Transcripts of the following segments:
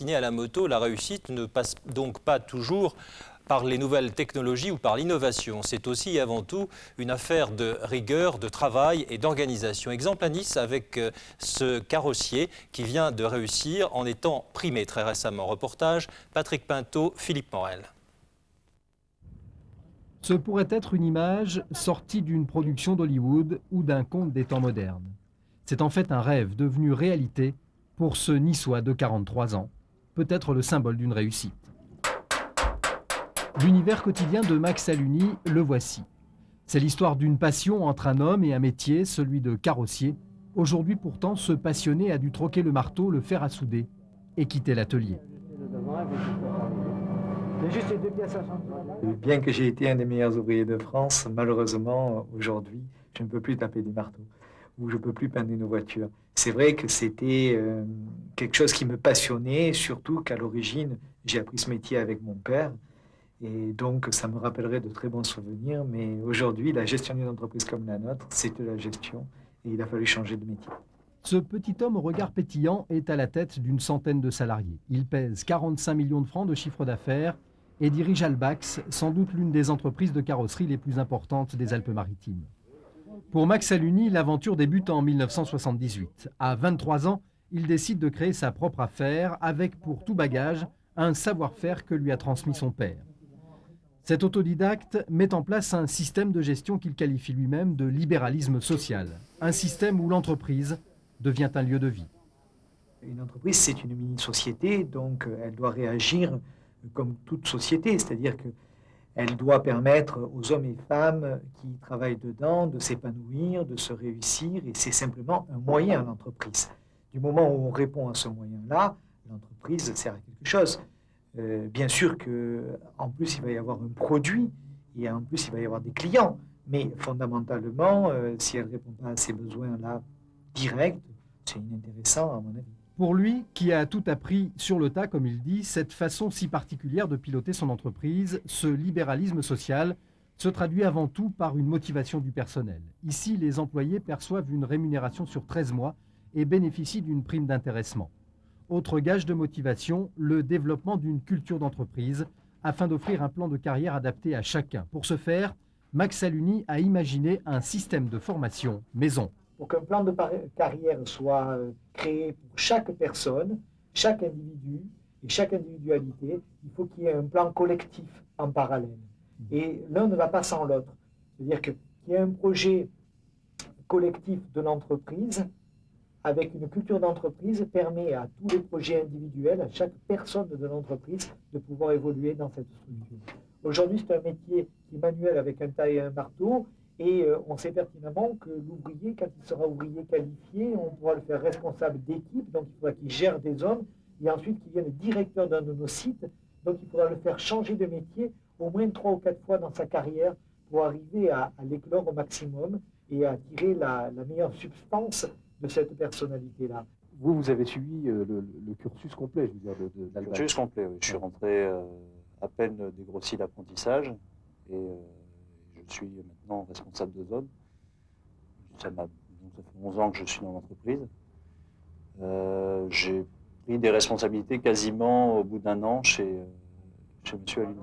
destinée à la moto, la réussite ne passe donc pas toujours par les nouvelles technologies ou par l'innovation. C'est aussi et avant tout une affaire de rigueur, de travail et d'organisation. Exemple à Nice avec ce carrossier qui vient de réussir en étant primé très récemment. Reportage, Patrick Pinto, Philippe Morel. Ce pourrait être une image sortie d'une production d'Hollywood ou d'un conte des temps modernes. C'est en fait un rêve devenu réalité pour ce Niçois de 43 ans, peut-être le symbole d'une réussite. L'univers quotidien de Max Aluni, le voici. C'est l'histoire d'une passion entre un homme et un métier, celui de carrossier. Aujourd'hui pourtant, ce passionné a dû troquer le marteau, le fer à souder et quitter l'atelier. Bien que j'ai été un des meilleurs ouvriers de France, malheureusement, aujourd'hui, je ne peux plus taper des marteaux ou je ne peux plus peindre une voiture. C'est vrai que c'était quelque chose qui me passionnait, surtout qu'à l'origine, j'ai appris ce métier avec mon père. Et donc, ça me rappellerait de très bons souvenirs. Mais aujourd'hui, la gestion d'une entreprise comme la nôtre, c'est de la gestion. Et il a fallu changer de métier. Ce petit homme au regard pétillant est à la tête d'une centaine de salariés. Il pèse 45 millions de francs de chiffre d'affaires et dirige Albax, sans doute l'une des entreprises de carrosserie les plus importantes des Alpes-Maritimes. Pour Max Aluni, l'aventure débute en 1978. À 23 ans, il décide de créer sa propre affaire avec pour tout bagage un savoir-faire que lui a transmis son père. Cet autodidacte met en place un système de gestion qu'il qualifie lui-même de libéralisme social. Un système où l'entreprise devient un lieu de vie. Une entreprise, c'est une mini-société, donc elle doit réagir comme toute société, c'est-à-dire qu'elle doit permettre aux hommes et femmes qui travaillent dedans de s'épanouir, de se réussir, et c'est simplement un moyen, l'entreprise. Du moment où on répond à ce moyen-là, l'entreprise sert à quelque chose. Bien sûr qu'en plus, il va y avoir un produit et en plus, il va y avoir des clients. Mais fondamentalement, si elle ne répond pas à ces besoins-là directs, c'est inintéressant à mon avis. Pour lui, qui a tout appris sur le tas, comme il dit, cette façon si particulière de piloter son entreprise, ce libéralisme social, se traduit avant tout par une motivation du personnel. Ici, les employés perçoivent une rémunération sur 13 mois et bénéficient d'une prime d'intéressement. Autre gage de motivation, le développement d'une culture d'entreprise afin d'offrir un plan de carrière adapté à chacun. Pour ce faire, Max Aluni a imaginé un système de formation maison. Pour qu'un plan de carrière soit créé pour chaque personne, chaque individu et chaque individualité, il faut qu'il y ait un plan collectif en parallèle. Et l'un ne va pas sans l'autre. C'est-à-dire qu'il y a un projet collectif de l'entreprise avec une culture d'entreprise permet à tous les projets individuels, à chaque personne de l'entreprise, de pouvoir évoluer dans cette structure. Aujourd'hui, c'est un métier qui est manuel avec un taille et un marteau, et on sait pertinemment que l'ouvrier, quand il sera ouvrier qualifié, on pourra le faire responsable d'équipe, donc il faudra qu'il gère des hommes, et ensuite qu'il devienne directeur d'un de nos sites, donc il faudra le faire changer de métier au moins 3 ou 4 fois dans sa carrière pour arriver à l'éclore au maximum et à tirer la meilleure substance de cette personnalité-là. Vous avez suivi le cursus complet, je veux dire, de Le cursus complet, oui. Je suis rentré à peine dégrossi l'apprentissage et je suis maintenant responsable de zone. Ça fait 11 ans que je suis dans l'entreprise. J'ai pris des responsabilités quasiment au bout d'1 an chez M. Aluni.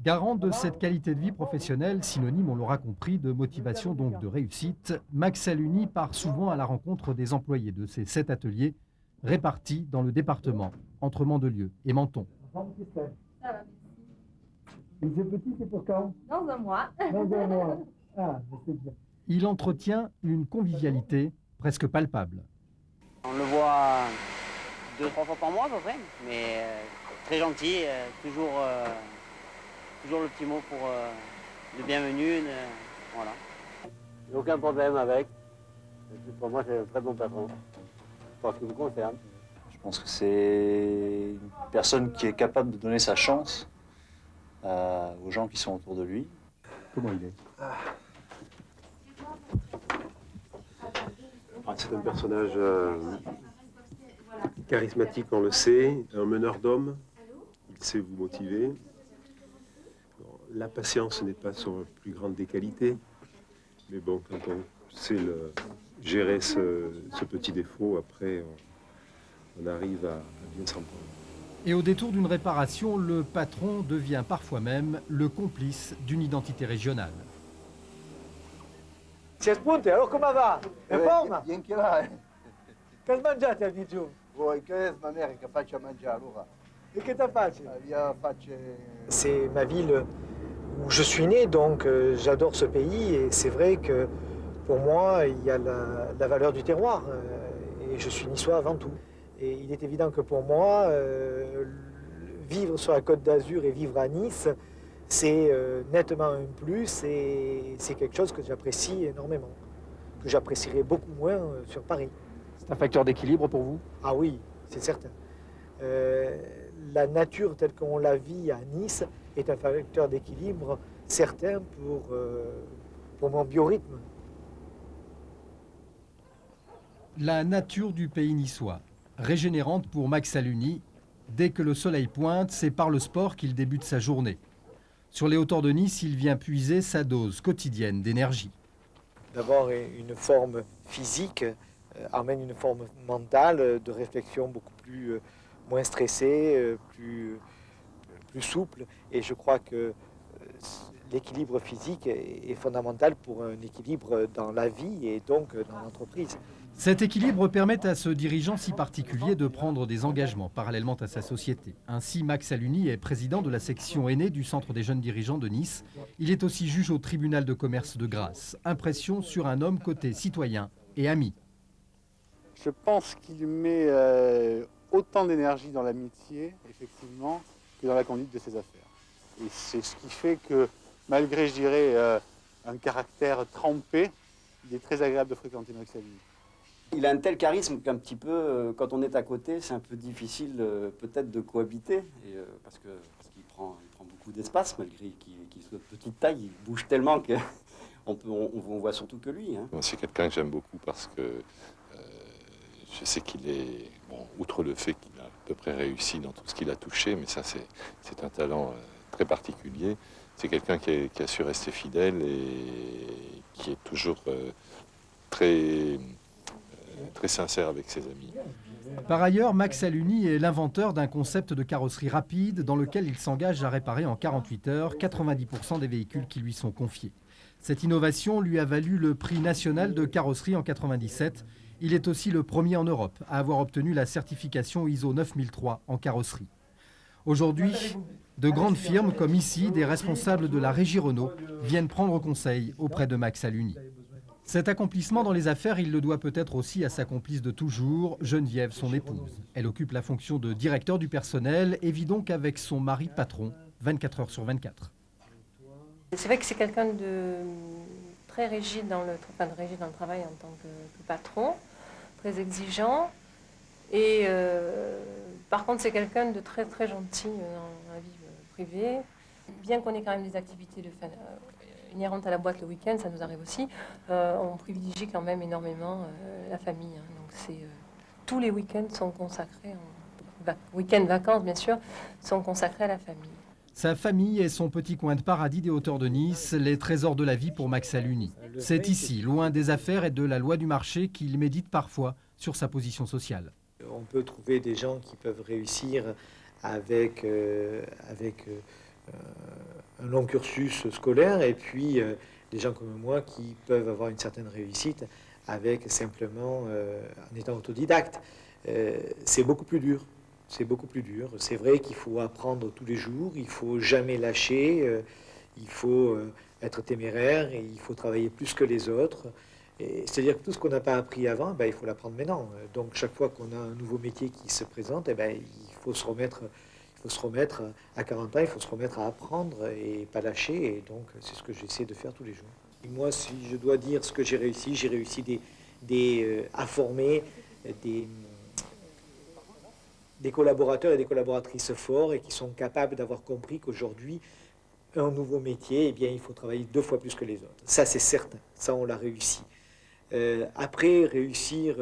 Garant de cette qualité de vie professionnelle, synonyme, on l'aura compris, de motivation, donc de réussite, Max Aluni part souvent à la rencontre des employés de ces 7 ateliers répartis dans le département, entre Mandelieu et Menton. Et ce petit, c'est pour quand? Dans 1 mois. Dans 1 mois. Ah, c'est bien. Il entretient une convivialité presque palpable. On le voit 2-3 fois par mois à peu près, mais très gentil, toujours le petit mot pour le bienvenu, voilà. J'ai aucun problème avec. Pour moi, c'est un très bon patron, pour ce qui me concerne. Je pense que c'est une personne qui est capable de donner sa chance aux gens qui sont autour de lui. Comment il est? C'est un personnage charismatique, on le sait, un meneur d'hommes. Il sait vous motiver. La patience n'est pas son plus grande des qualités, mais bon, quand on sait gérer ce petit défaut, après, on arrive à bien s'entendre. Et au détour d'une réparation, le patron devient parfois même le complice d'une identité régionale. Spunte, alors comment va? In forma? Bien che là, Che mangiate a Digiù? Vuoi che ma mère che faccia mangiare allora? E che te faccio? Via faccia. C'est ma ville où je suis né, donc j'adore ce pays et c'est vrai que pour moi il y a la valeur du terroir et je suis niçois avant tout. Et il est évident que pour moi, vivre sur la Côte d'Azur et vivre à Nice, c'est nettement un plus et c'est quelque chose que j'apprécie énormément, que j'apprécierais beaucoup moins sur Paris. C'est un facteur d'équilibre pour vous? Ah oui, c'est certain. La nature telle qu'on la vit à Nice est un facteur d'équilibre certain pour mon biorhythme. La nature du pays niçois, régénérante pour Max Aluni. Dès que le soleil pointe, c'est par le sport qu'il débute sa journée. Sur les hauteurs de Nice, il vient puiser sa dose quotidienne d'énergie. D'avoir une forme physique amène une forme mentale de réflexion beaucoup plus moins stressée, plus souple. Et je crois que l'équilibre physique est fondamental pour un équilibre dans la vie et donc dans l'entreprise. Cet équilibre permet à ce dirigeant si particulier de prendre des engagements parallèlement à sa société. Ainsi, Max Aluni est président de la section aînée du Centre des jeunes dirigeants de Nice. Il est aussi juge au tribunal de commerce de Grasse. Impression sur un homme côté citoyen et ami. Je pense qu'il met autant d'énergie dans l'amitié, effectivement, que dans la conduite de ses affaires. Et c'est ce qui fait que, malgré, je dirais, un caractère trempé, il est très agréable de fréquenter Max Aluni. Il a un tel charisme qu'un petit peu, quand on est à côté, c'est un peu difficile peut-être de cohabiter, parce qu'il prend beaucoup d'espace, malgré qu'il soit de petite taille, il bouge tellement qu'on voit surtout que lui. Hein. C'est quelqu'un que j'aime beaucoup parce que je sais qu'il est, bon, outre le fait qu'il a à peu près réussi dans tout ce qu'il a touché, mais ça c'est un talent très particulier, c'est quelqu'un qui a su rester fidèle et qui est toujours très sincère avec ses amis. Par ailleurs, Max Aluni est l'inventeur d'un concept de carrosserie rapide dans lequel il s'engage à réparer en 48 heures 90% des véhicules qui lui sont confiés. Cette innovation lui a valu le prix national de carrosserie en 1997. Il est aussi le premier en Europe à avoir obtenu la certification ISO 9003 en carrosserie. Aujourd'hui, de grandes firmes comme ici, des responsables de la régie Renault viennent prendre conseil auprès de Max Aluni. Cet accomplissement dans les affaires, il le doit peut-être aussi à sa complice de toujours, Geneviève, son épouse. Elle occupe la fonction de directeur du personnel et vit donc avec son mari patron, 24 heures sur 24. C'est vrai que c'est quelqu'un de très rigide dans le travail en tant que patron, très exigeant. Et par contre, c'est quelqu'un de très très gentil dans la vie privée. Bien qu'on ait quand même des activités inhérentes à la boîte le week-end, ça nous arrive aussi, on privilégie quand même énormément la famille. Hein. Donc tous les week-ends sont consacrés, week-end vacances bien sûr, sont consacrés à la famille. Sa famille est son petit coin de paradis des hauteurs de Nice, les trésors de la vie pour Max Aluni. C'est ici, loin des affaires et de la loi du marché, qu'il médite parfois sur sa position sociale. On peut trouver des gens qui peuvent réussir avec un long cursus scolaire et puis des gens comme moi qui peuvent avoir une certaine réussite avec simplement en étant autodidacte. C'est beaucoup plus dur. C'est beaucoup plus dur. C'est vrai qu'il faut apprendre tous les jours, il faut jamais lâcher, il faut être téméraire et il faut travailler plus que les autres. C'est-à-dire que tout ce qu'on n'a pas appris avant, il faut l'apprendre maintenant. Donc chaque fois qu'on a un nouveau métier qui se présente, il faut se remettre à 40 ans, il faut se remettre à apprendre et pas lâcher. Et donc c'est ce que j'essaie de faire tous les jours. Et moi, si je dois dire ce que j'ai réussi à former des collaborateurs et des collaboratrices forts et qui sont capables d'avoir compris qu'aujourd'hui, un nouveau métier, il faut travailler 2 fois plus que les autres. Ça, c'est certain. Ça, on l'a réussi. Après, réussir,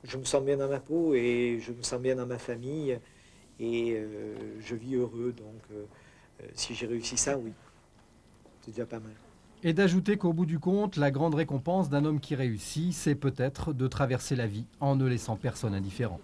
je me sens bien dans ma peau et je me sens bien dans ma famille et je vis heureux. Donc, si j'ai réussi ça, oui, c'est déjà pas mal. Et d'ajouter qu'au bout du compte, la grande récompense d'un homme qui réussit, c'est peut-être de traverser la vie en ne laissant personne indifférent.